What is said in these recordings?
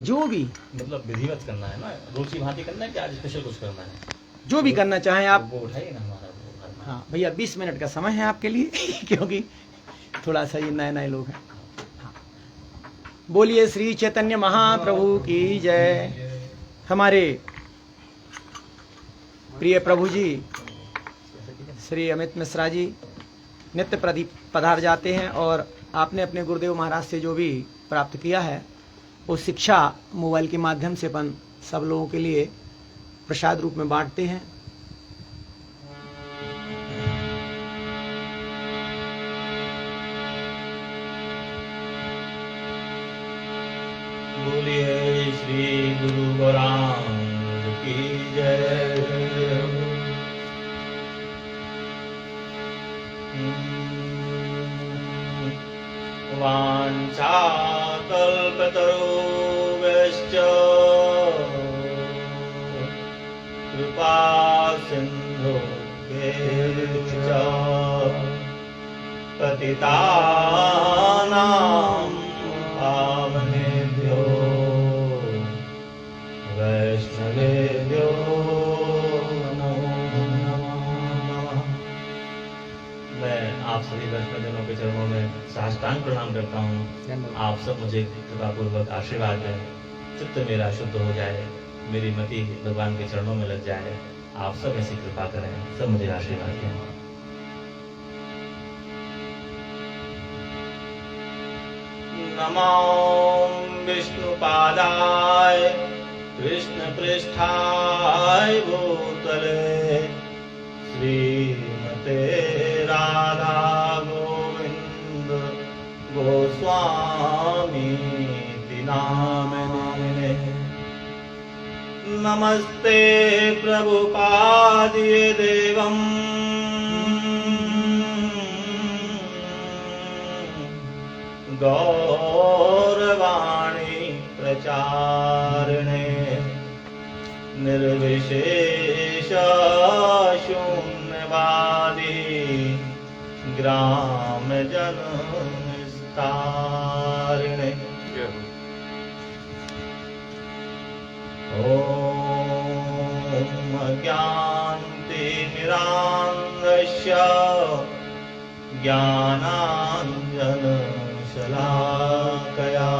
जो भी मतलब विधिवत करना है ना, रोटी भांति करना है कि आज स्पेशल कुछ करना है? जो भी करना चाहें आप। वो उठाइए ना हमारा वो घर में। हाँ भैया 20 मिनट का समय है आपके लिए क्योंकि थोड़ा सा ये नए नए लोग हैं। हाँ। बोलिए श्री चैतन्य महाप्रभु की जय। हमारे प्रिय प्रभु जी श्री अमित मिश्रा जी नित्य प्रदीप पधार जाते हैं और आपने अपने गुरुदेव महाराज से जो भी प्राप्त किया है वो शिक्षा मोबाइल के माध्यम से अपन सब लोगों के लिए प्रसाद रूप में बांटते हैं। बोलिए श्री गुरु गौरांग की जय। वाञ्छाकल्पतरुभ्यश्च कृपा सिन्धुभ्यश्च पतितानां पावनेभ्यो वैष्णवेभ्यो नमो नमः। मैं आप सभी वैष्णवजनों के चरणों में साष्टांग प्रणाम करता हूँ। आप सब मुझे कृपापूर्वक आशीर्वाद दें, चित्त मेरा शुद्ध हो जाए, मेरी मति भगवान के चरणों में लग जाए। आप सब ऐसी कृपा करें, सब मुझे आशीर्वाद दें। नमो विष्णुपादाय कृष्ण पृष्ठाय भूतले श्रीमते राधा गोविंद गोस्वामी नामिने। नमस्ते प्रभुपादिये देवं गौरवाणी प्रचारिणे निर्विशेष शून्यवादी ग्राम जन तारिणे। ओम ज्ञानतिमिरान्धस्य ज्ञानाञ्जनशलाकया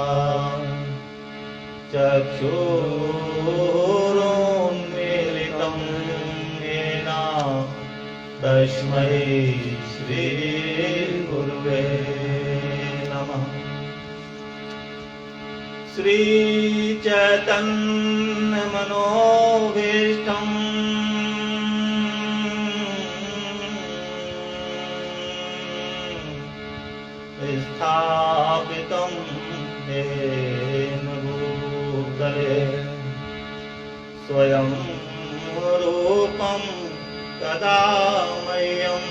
चक्षुरुन्मीलितं येन तस्मै श्रीगुरुवे नमः। श्री चैतन्य मनोभीष्टं स्थापितं येन भूतले स्वयं रूपं कदा मह्यं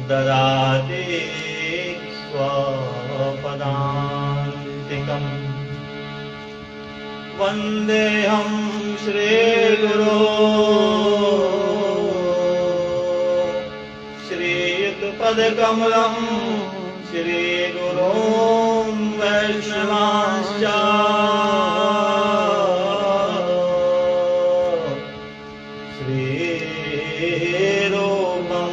ददाति स्वपदान्तिकम्। वन्देऽहं श्रीगुरो श्रीयुतपदकमलं श्रीगुरों वैष्णवांश्च श्रीरूपं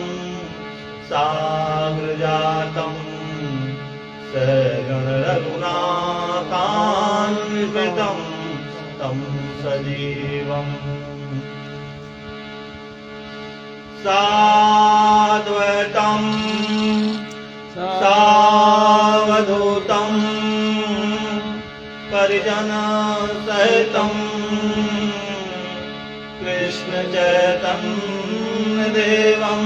साग्रजातं सगण रघुनाथान्वितं तं सजीवम् साद्वैतं सावधूतं परिजनसहितं कृष्ण चैतन्य देवं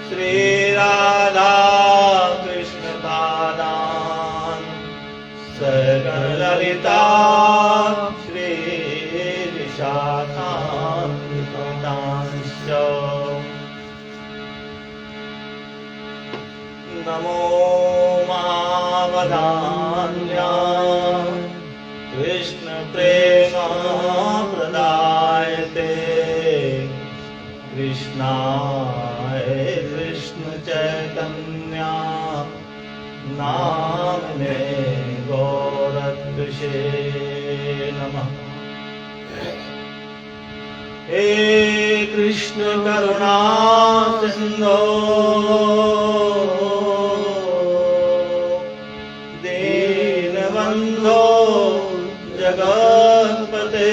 श्री राधा कृष्ण पादान् सगण ललिता श्री विशाखान्वितांश्च। नमो महावदान्या कृष्ण प्रेम प्रदायते कृष्णाय कृष्ण चैतन्य नामने गौरद्विषे नमः। हे कृष्ण करुणा सिंधो दीनबंधो जगत्पते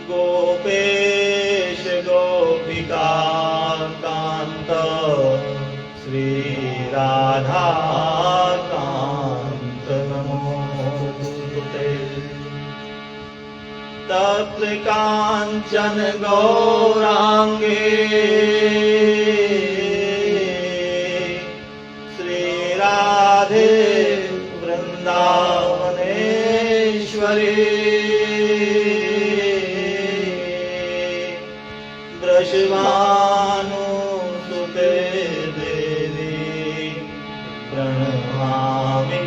गोपेश गोपिका कांत श्री राधा कांत नमोस्तुते। तप्त कांचन गौरांगे श्री राधे वृंदावनेश्वरी वृषभानुसुते देवी प्रणमामि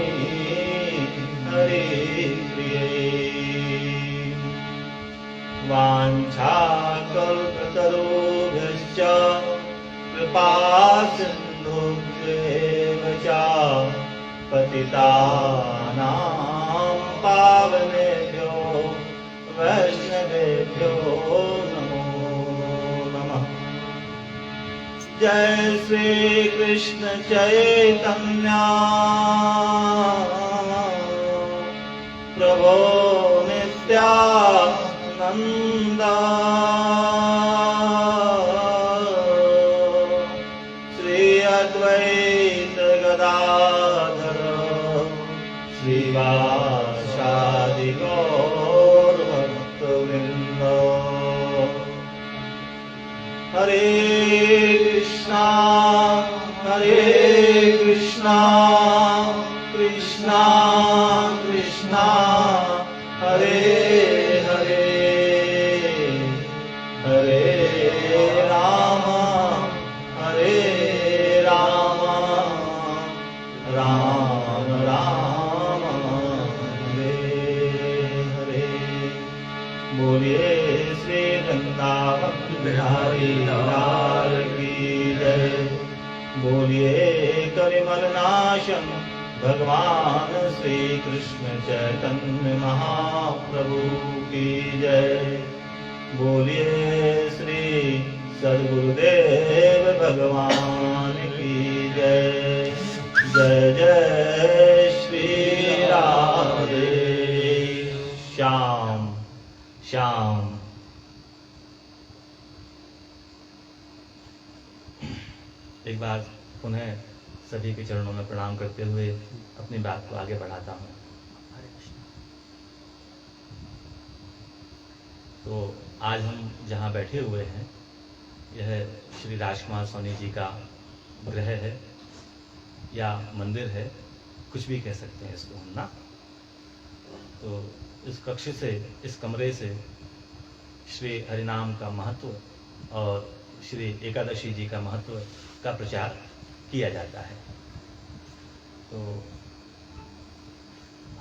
हरिप्रिये। वाञ्छाकल्पतरुभ्यश्च कृपा सिन्धुभ्येव च पतितानां पावनेभ्यो वैष्णवेभ्यो नमो नमः। जय श्री कृष्ण चैतन्य प्रभो नित्यानंद श्री अद्वैत गदाधर श्रीवासादि गौर भक्तवृंद। हरे कृष्णा कृष्णा कृष्णा हरे हरे हरे राम राम राम हरे हरे। बोलिए श्री वृंदावन बिहारी लाल की जय। बोलिए कलिमल नाशन भगवान श्री कृष्ण चैतन्य महाप्रभु की जय। बोलिए श्री सद्गुरुदेव भगवान की जय। जय जय श्री राधे श्याम श्याम। एक बार पुनः सभी के चरणों में प्रणाम करते हुए अपनी बात को आगे बढ़ाता हूँ। तो आज हम जहाँ बैठे हुए हैं यह श्री राजकुमार सोनी जी का गृह है या मंदिर है, कुछ भी कह सकते हैं इसको हम ना। तो इस कक्ष से, इस कमरे से श्री हरिनाम का महत्व और श्री एकादशी जी का महत्व का प्रचार किया जाता है। तो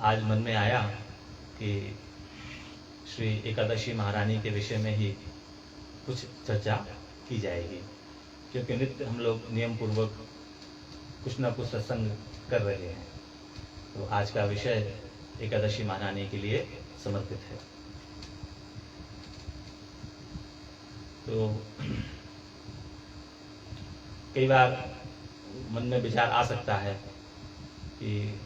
आज मन में आया कि श्री एकादशी महारानी के विषय में ही कुछ चर्चा की जाएगी, क्योंकि नित्य हम लोग नियम पूर्वक कुछ न कुछ सत्संग कर रहे हैं। तो आज का विषय एकादशी महारानी के लिए समर्पित है। तो कई बार मन में विचार आ सकता है कि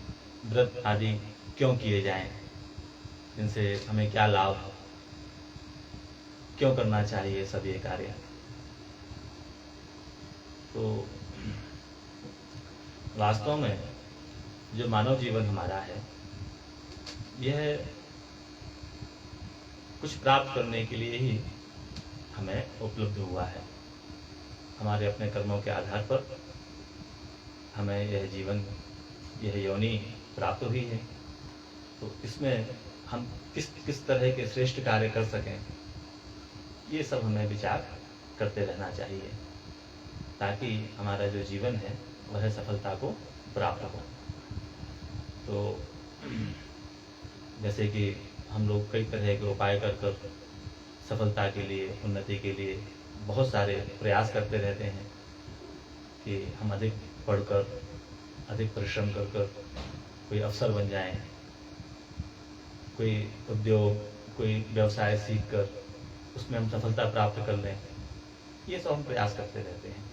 व्रत आदि क्यों किए जाएं, इनसे हमें क्या लाभ, क्यों करना चाहिए सब ये कार्य। तो वास्तव में जो मानव जीवन हमारा है यह कुछ प्राप्त करने के लिए ही हमें उपलब्ध हुआ है। हमारे अपने कर्मों के आधार पर हमें यह जीवन, यह योनि प्राप्त हुई है। तो इसमें हम किस तरह के श्रेष्ठ कार्य कर सकें, ये सब हमें विचार करते रहना चाहिए, ताकि हमारा जो जीवन है वह सफलता को प्राप्त हो। तो जैसे कि हम लोग कई तरह के उपाय कर सफलता के लिए, उन्नति के लिए बहुत सारे प्रयास करते रहते हैं, कि हम अधिक पढ़कर, अधिक परिश्रम कर कर कोई अफसर बन जाएं, कोई उद्योग, कोई व्यवसाय सीख कर उसमें हम सफलता प्राप्त कर लें, ये सब हम प्रयास करते रहते हैं।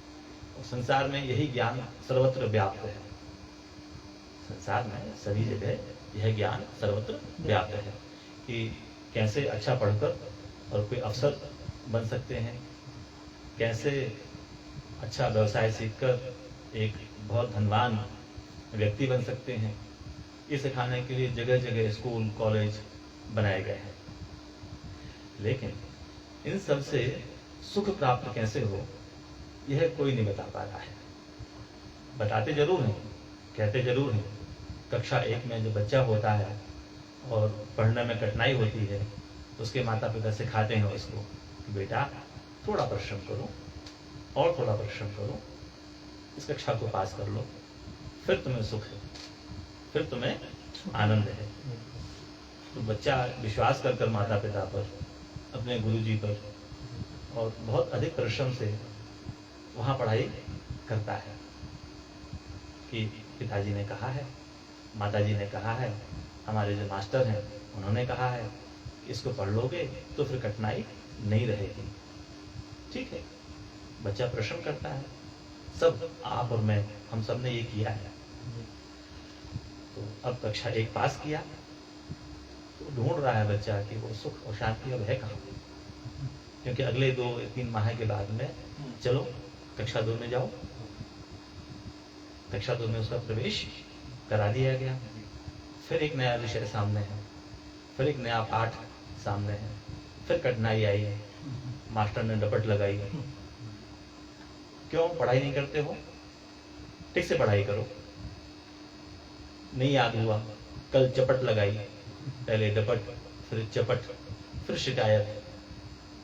और संसार में यही ज्ञान सर्वत्र व्याप्त है। संसार में सभी जगह यह ज्ञान सर्वत्र व्याप्त है कि कैसे अच्छा पढ़कर और कोई अफसर बन सकते हैं, कैसे अच्छा व्यवसाय सीखकर एक बहुत धनवान व्यक्ति बन सकते हैं। ये सिखाने के लिए जगह जगह स्कूल, कॉलेज बनाए गए हैं। लेकिन इन सब से सुख प्राप्त कैसे हो, यह कोई नहीं बता पा रहा है। बताते जरूर हैं, कहते जरूर हैं। कक्षा 1 में जो बच्चा होता है और पढ़ने में कठिनाई होती है तो उसके माता पिता सिखाते हैं उसको कि बेटा थोड़ा परिश्रम करो और थोड़ा परिश्रम करो, इस कक्षा को पास कर लो, फिर तुम्हें सुख है, फिर तुम्हें आनंद है। तो बच्चा विश्वास कर माता पिता पर, अपने गुरुजी पर और बहुत अधिक परिश्रम से वहाँ पढ़ाई करता है कि पिताजी ने कहा है, माताजी ने कहा है, हमारे जो मास्टर हैं उन्होंने कहा है, इसको पढ़ लोगे तो फिर कठिनाई नहीं रहेगी। ठीक है, बच्चा परिश्रम करता है। सब आप और मैं, हम सब ने ये किया है। तो अब कक्षा 1 पास किया तो ढूंढ रहा है बच्चा कि वो सुख और शांति अब है कहाँ, क्योंकि अगले 2-3 माह के बाद में चलो कक्षा 2 में जाओ। कक्षा 2 में उसका प्रवेश करा दिया गया। फिर एक नया विषय सामने है, फिर एक नया पाठ सामने है, फिर कठिनाई आई है, मास्टर ने डपट लगाई। क्यों पढ़ाई नहीं करते हो? ठीक से पढ़ाई करो। नहीं याद हुआ, कल चपट लगाई, पहले डपट, फिर चपट, फिर शिकायत।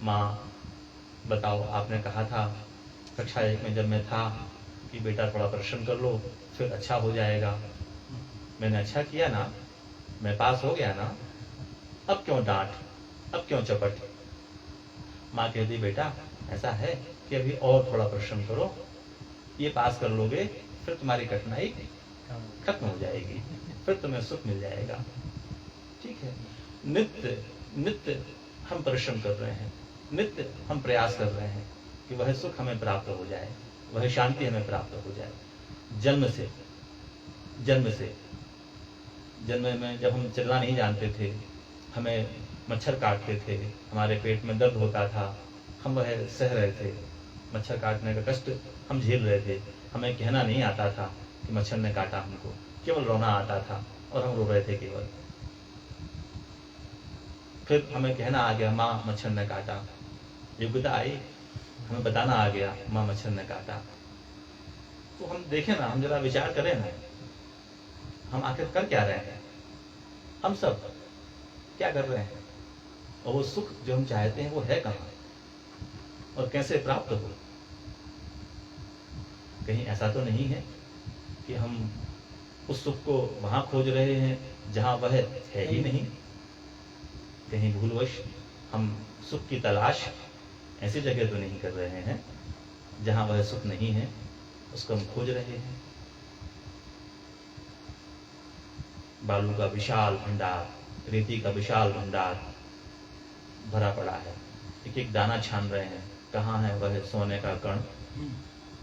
माँ बताओ, आपने कहा था कक्षा 1 में जब मैं था कि बेटा थोड़ा परिश्रम कर लो फिर अच्छा हो जाएगा। मैंने अच्छा किया ना, मैं पास हो गया ना, अब क्यों डांट, अब क्यों चपट? माँ कहती बेटा ऐसा है कि अभी और थोड़ा परिश्रम करो, ये पास कर लोगे फिर तुम्हारी कठिनाई खत्म हो जाएगी, फिर तुम्हें सुख मिल जाएगा। ठीक है, नित्य नित्य हम परिश्रम कर रहे हैं, नित्य हम प्रयास कर रहे हैं कि वह सुख हमें प्राप्त हो जाए, वह शांति हमें प्राप्त हो जाए। जन्म में जब हम चलना नहीं जानते थे, हमें मच्छर काटते थे, हमारे पेट में दर्द होता था, हम वह सह रहे थे। मच्छर काटने का कष्ट हम झेल रहे थे। हमें कहना नहीं आता था कि मच्छर ने काटा हमको, केवल रोना आता था और हम रो रहे थे केवल। फिर हमें कहना आ गया माँ मच्छर ने काटा, योग्यता आई, हमें बताना आ गया माँ मच्छर ने काटा। तो हम देखें ना, हम जरा विचार करें ना, हम आखिर कर क्या रहे हैं? हम सब क्या कर रहे हैं? और वो सुख जो हम चाहते हैं वो है कहाँ और कैसे प्राप्त हो? कहीं ऐसा तो नहीं है कि हम उस सुख को वहां खोज रहे हैं जहां वह है ही नहीं? कहीं भूलवश हम सुख की तलाश ऐसी जगह तो नहीं कर रहे हैं जहां वह सुख नहीं है, उसको हम खोज रहे हैं? बालू का विशाल भंडार, रेती का विशाल भंडार भरा पड़ा है, एक एक दाना छान रहे हैं, कहाँ है वह सोने का कण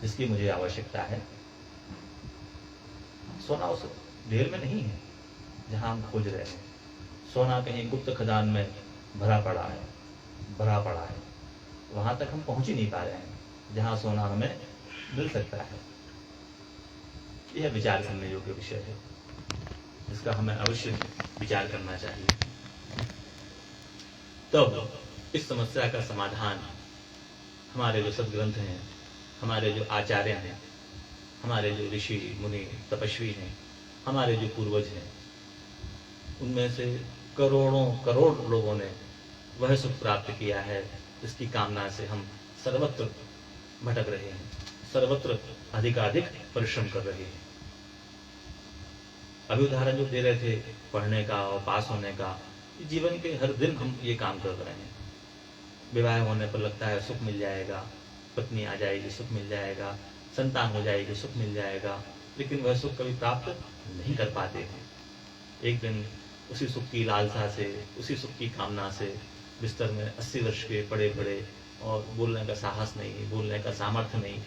जिसकी मुझे आवश्यकता है? सोना उस ढेर में नहीं है जहां हम खोज रहे हैं। सोना कहीं गुप्त खदान में भरा पड़ा है, वहां तक हम पहुंच ही नहीं पा रहे हैं जहां सोना हमें मिल सकता है। यह विचार करने योग्य विषय है, इसका हमें अवश्य विचार करना चाहिए। तब इस समस्या का समाधान हमारे जो सदग्रंथ हैं, हमारे जो आचार्य हैं, हमारे जो ऋषि मुनि तपस्वी हैं, हमारे जो पूर्वज हैं, उनमें से करोड़ों करोड़ लोगों ने वह सुख प्राप्त किया है जिसकी कामना से हम सर्वत्र भटक रहे हैं, सर्वत्र अधिकाधिक परिश्रम कर रहे हैं। अभी उदाहरण जो दे रहे थे पढ़ने का और पास होने का, जीवन के हर दिन हम ये काम कर रहे हैं। विवाह होने पर लगता है सुख मिल जाएगा, पत्नी आ जाएगी सुख मिल जाएगा, संतान हो जाएगी सुख मिल जाएगा, लेकिन वह सुख कभी प्राप्त नहीं कर पाते हैं। एक दिन उसी सुख की लालसा से, उसी सुख की कामना से बिस्तर में 80 वर्ष के पड़े पड़े और बोलने का साहस नहीं, बोलने का सामर्थ्य नहीं,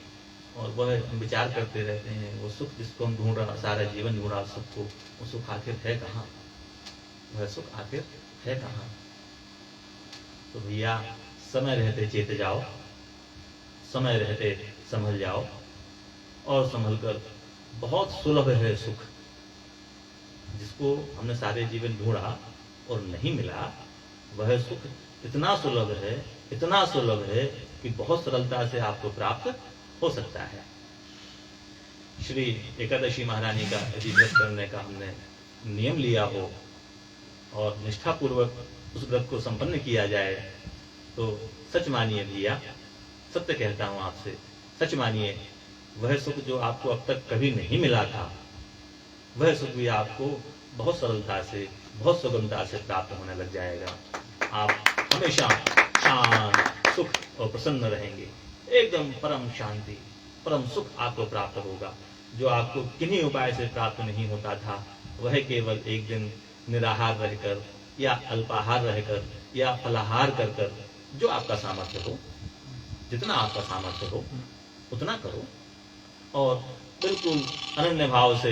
और वह विचार करते रहते हैं वो सुख जिसको हम ढूंढ रहा, सारा जीवन ढूंढ रहा सुख को, वो सुख आखिर है कहाँ, वह सुख आखिर है कहाँ। तो भैया समय रहते चेत जाओ, समय रहते संभल जाओ, और संभल कर बहुत सुलभ है सुख, जिसको हमने सारे जीवन ढूंढा और नहीं मिला, वह सुख इतना सुलभ है, इतना सुलभ है कि बहुत सरलता से आपको प्राप्त हो सकता है। श्री एकादशी महारानी का यदि व्रत करने का हमने नियम लिया हो और निष्ठापूर्वक उस व्रत को संपन्न किया जाए, तो सच मानिए भैया, सत्य कहता हूं आपसे, सच मानिए, वह सुख जो आपको अब तक कभी नहीं मिला था, वह सुख भी आपको बहुत सरलता से, बहुत सुगमता से प्राप्त होने लग जाएगा। आप हमेशा शांत, सुख और प्रसन्न रहेंगे, एकदम परम शांति, परम सुख आपको प्राप्त होगा। जो आपको किन्हीं उपाय से प्राप्त नहीं होता था, वह केवल एक दिन निराहार रहकर या अल्पाहार रहकर या फलाहार कर कर, जो आपका सामर्थ्य हो, जितना आपका सामर्थ्य हो उतना करो, और बिल्कुल अनन्य भाव से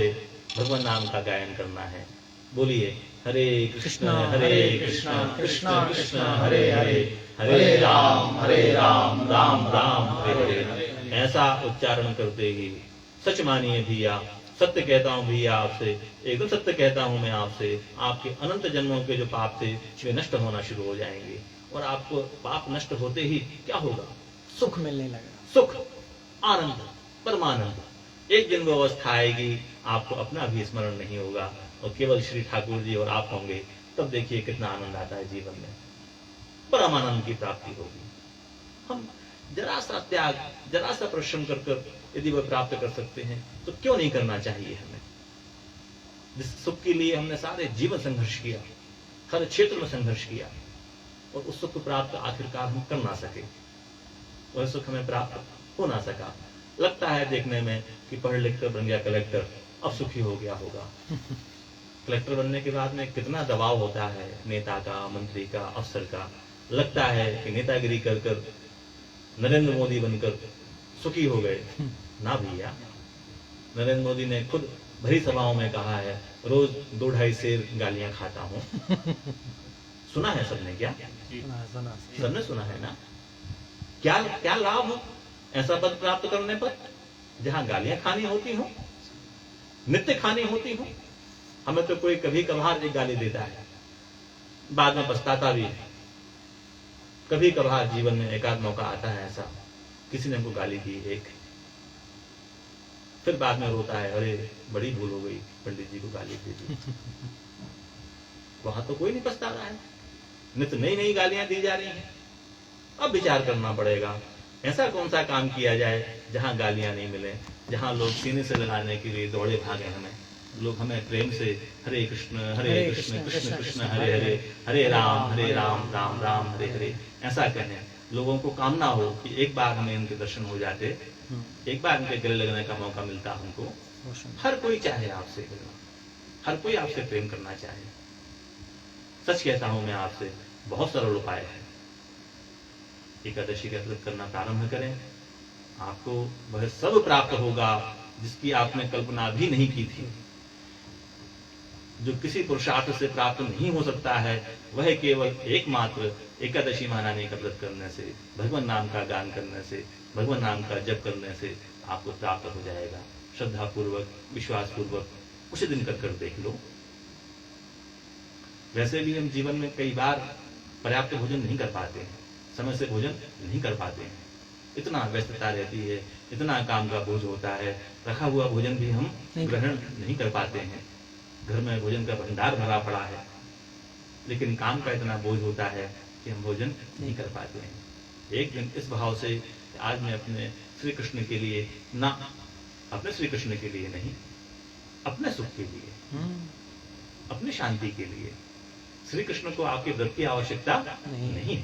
भगवान नाम का गायन करना है। बोलिए हरे कृष्ण कृष्ण कृष्ण हरे हरे, हरे राम राम राम हरे हरे। ऐसा उच्चारण करते ही सच मानिए भैया, सत्य कहता हूँ भैया आपसे, एकदम सत्य कहता हूँ मैं आपसे, आपके अनंत जन्मों के जो पाप थे वे नष्ट होना शुरू हो जाएंगे, और आपको पाप नष्ट होते ही क्या होगा, सुख मिलने लगेगा, सुख, आनंद, परमानंद। एक दिन वो अवस्था आएगी आपको अपना भी स्मरण नहीं होगा, और केवल श्री ठाकुर जी और आप होंगे, तब देखिए कितना आनंद आता है जीवन में, परम आनंद की प्राप्ति होगी। हम जरा सा त्याग, जरा सा परिश्रम कर कर यदि वह प्राप्त कर सकते हैं तो क्यों नहीं करना चाहिए हमें। जिस सुख के लिए हमने सारे जीवन संघर्ष किया, हर क्षेत्र में संघर्ष किया, और उस सुख को प्राप्त आखिरकार हम कर ना सके, वह सुख हमें प्राप्त हो ना सका। लगता है देखने में कि पढ़ लिख कर बन गया कलेक्टर, अब सुखी हो गया होगा। कलेक्टर बनने के बाद में कितना दबाव होता है नेता का, मंत्री का, अफसर का। लगता है कि नेतागिरी कर कर नरेंद्र मोदी बनकर सुखी हो गए। ना भैया, नरेंद्र मोदी ने खुद भरी सभाओं में कहा है, रोज 2-2.5 सेर गालियां खाता हूं। सुना है सबने क्या? सबने सुना है ना? क्या क्या लाभ ऐसा पद प्राप्त करने पर, जहां गालियां खानी होती हो, नित्य खानी होती हो। हमें तो कोई कभी कभार एक गाली देता है, बाद में पछताता भी है। कभी कभार जीवन में एक आध मौका आता है ऐसा, किसी ने हमको गाली दी एक, फिर बाद में रोता है, अरे बड़ी भूल हो गई, पंडित जी को गाली दे दी। वहां तो कोई नहीं पछता रहा है, नित्य नई नई गालियां दी जा रही हैं। अब विचार करना पड़ेगा, ऐसा कौन सा काम किया जाए जहां गालियां नहीं मिले, जहां लोग सीने से लगाने के लिए दौड़े भागे हमें, लोग हमें प्रेम से हरे कृष्ण कृष्ण कृष्ण हरे हरे, हरे राम राम राम हरे हरे ऐसा कहें। लोगों को कामना हो कि एक बार हमें इनके दर्शन हो जाते, एक बार इनके गले लगने का मौका मिलता हमको। हर कोई चाहे आपसे मिलना, हर कोई आपसे प्रेम करना चाहे। सच कहता हूं मैं आपसे, बहुत सरल उपाय है। एकादशी का व्रत करना प्रारंभ करें, आपको वह सब प्राप्त होगा जिसकी आपने कल्पना भी नहीं की थी। जो किसी पुरुषार्थ से प्राप्त नहीं हो सकता है, वह केवल एकमात्र एकादशी महारानी का व्रत करने से, भगवान नाम का गान करने से, भगवान नाम का जप करने से आपको प्राप्त हो जाएगा। श्रद्धा पूर्वक, विश्वास पूर्वक उसी दिन कर देख लो। वैसे भी हम जीवन में कई बार पर्याप्त भोजन नहीं कर पाते हैं, समय से भोजन नहीं कर पाते हैं, इतना व्यस्तता रहती है, इतना काम का बोझ होता है, रखा हुआ भोजन भी हम ग्रहण नहीं कर पाते हैं। घर में भोजन का भंडार भरा पड़ा है, लेकिन काम का इतना बोझ होता है कि हम भोजन नहीं कर पाते हैं। एक दिन इस भाव से आज मैं अपने श्री कृष्ण के लिए, ना अपने श्री कृष्ण के लिए नहीं, अपने सुख के लिए, अपनी शांति के लिए, श्री कृष्ण को आपके व्रत की आवश्यकता नहीं।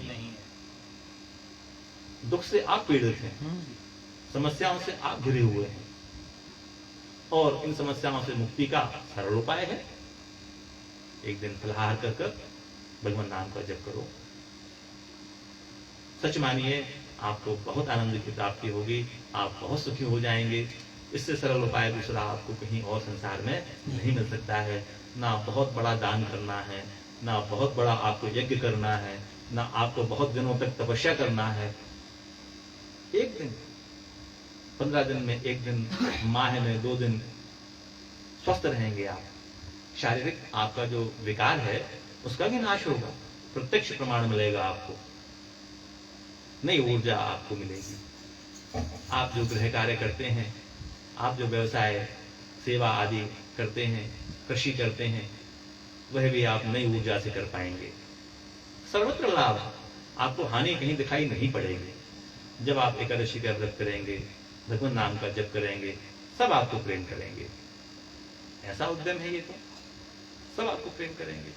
दुख से आप पीड़ित हैं, समस्याओं से आप घिरे हुए हैं, और इन समस्याओं से मुक्ति का सरल उपाय है, एक दिन फलाहार कर कर भगवान नाम का जप करो। सच मानिए आपको बहुत आनंद की प्राप्ति होगी, आप बहुत सुखी हो जाएंगे। इससे सरल उपाय दूसरा आपको कहीं और संसार में नहीं मिल सकता है। ना बहुत बड़ा दान करना है, ना बहुत बड़ा आपको यज्ञ करना है, ना आपको बहुत दिनों तक तपस्या करना है। एक दिन, 15 दिन में एक दिन, माह में 2 दिन स्वस्थ रहेंगे आप। शारीरिक आपका जो विकार है उसका भी नाश होगा, प्रत्यक्ष प्रमाण मिलेगा आपको, नई ऊर्जा आपको मिलेगी। आप जो गृह कार्य करते हैं, आप जो व्यवसाय सेवा आदि करते हैं, कृषि करते हैं, वह भी आप नई ऊर्जा से कर पाएंगे। सर्वत्र लाभ, आपको हानि कहीं दिखाई नहीं पड़ेगी। जब आप एकादशी का व्रत करेंगे, भगवान नाम का जप करेंगे, सब आपको प्रेम करेंगे। ऐसा उद्यम है ये, तो सब आपको प्रेम करेंगे।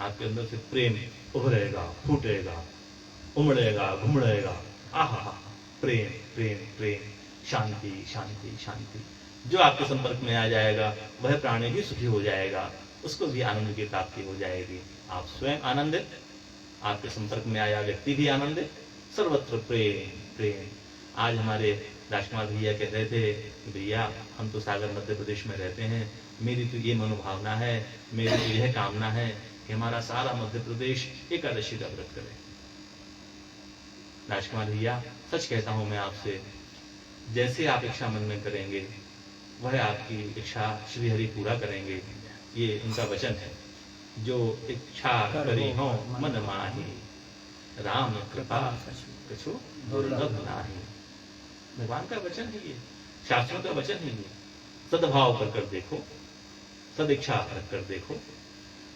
आपके अंदर से प्रेम उभरेगा, फूटेगा, उमड़ेगा, घुमड़ेगा। आहा, प्रेम प्रेम प्रेम, शांति शांति शांति। जो आपके संपर्क में आ जाएगा वह प्राणी भी सुखी हो जाएगा, उसको भी आनंद की प्राप्ति हो जाएगी। आप स्वयं आनंदित, आपके संपर्क में आया व्यक्ति भी आनंदित, सर्वत्र प्रेम प्रेम। आज हमारे राजकुमार भैया कह रहे थे कि भैया हम तो सागर मध्य प्रदेश में रहते हैं, मेरी तो ये मनोभावना है, मेरी तो यह कामना है कि हमारा सारा मध्य प्रदेश एकादशी का व्रत करे। राजकुमार भैया सच कहता हूं मैं आपसे, जैसे आप इच्छा मन में करेंगे वह आपकी इच्छा श्री हरि पूरा करेंगे। ये उनका वचन है, जो इच्छा करी हो मन माही, राम कृपा कछु दुर्लभ नाही। भगवान का वचन है ये, शास्त्रों का वचन है ये। सद्भाव कर देखो, सद इच्छा रख कर देखो,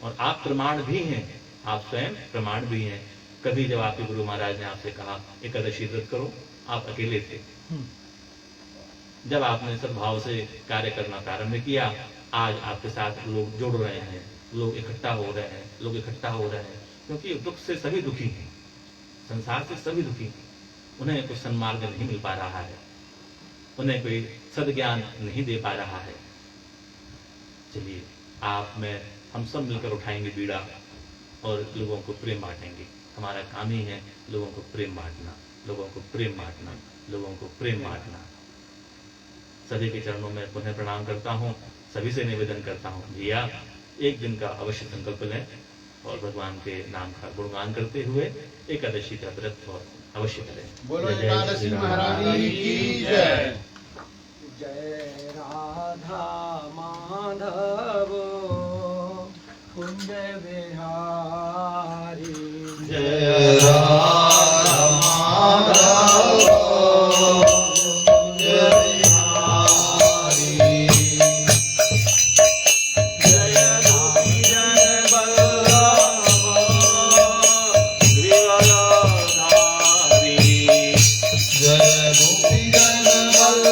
और आप प्रमाण भी हैं, आप स्वयं प्रमाण भी हैं। कभी जब आपके गुरु महाराज ने आपसे कहा एकादशी व्रत करो, आप अकेले थे। जब आपने सद्भाव से कार्य करना प्रारंभ किया, आज आपके साथ लोग जुड़ रहे हैं, लोग इकट्ठा हो रहे हैं, लोग इकट्ठा हो रहे हैं, क्योंकि दुख से सभी दुखी हैं, संसार से सभी दुखी हैं। उन्हें कोई सन्मार्ग नहीं मिल पा रहा है, उन्हें कोई सद्ज्ञान नहीं दे पा रहा है। चलिए आप में हम सब मिलकर उठाएंगे बीड़ा और लोगों को प्रेम बांटेंगे। हमारा काम ही है लोगों को प्रेम बांटना, लोगों को प्रेम बांटना, लोगों को प्रेम बांटना। सभी के चरणों में पुनः प्रणाम करता हूँ, सभी से निवेदन करता हूँ, भैया एक दिन का अवश्य संकल्प लें और भगवान के नाम का गुणगान करते हुए एकादशी का व्रत और अवश्य करें। बोलो एकादशी महारानी की जय। जय राधा माधव कुंज बिहारी, जय राधा माधव कुंज बिहारी, जय गोपी जन बल्लभ ग्रीवलधारी, जय गोपी जन बल्लभ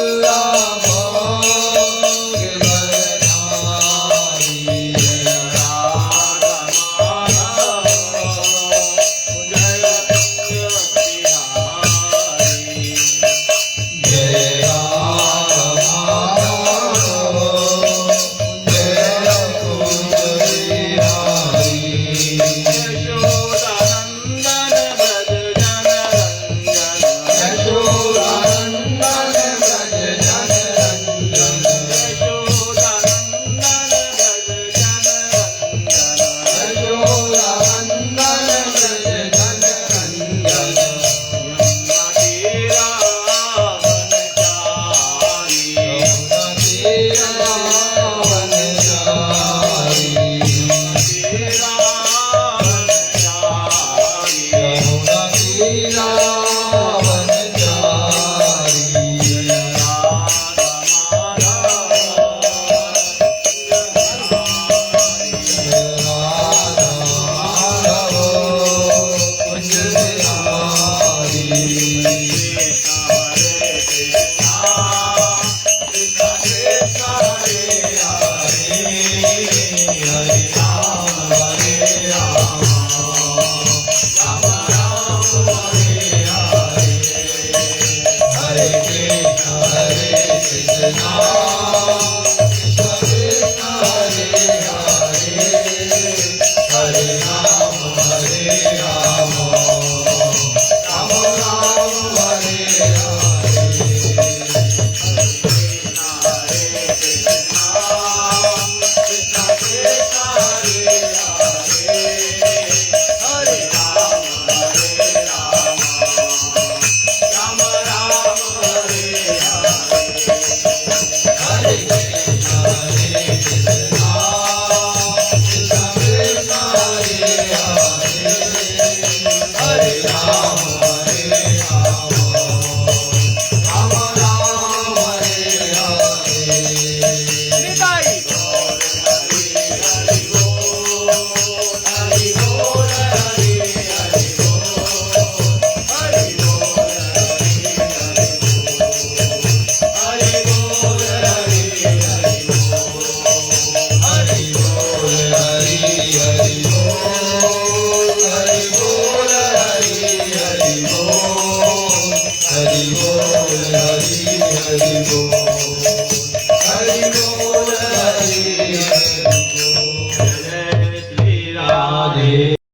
हरि बोल हरि बोल हरि बोल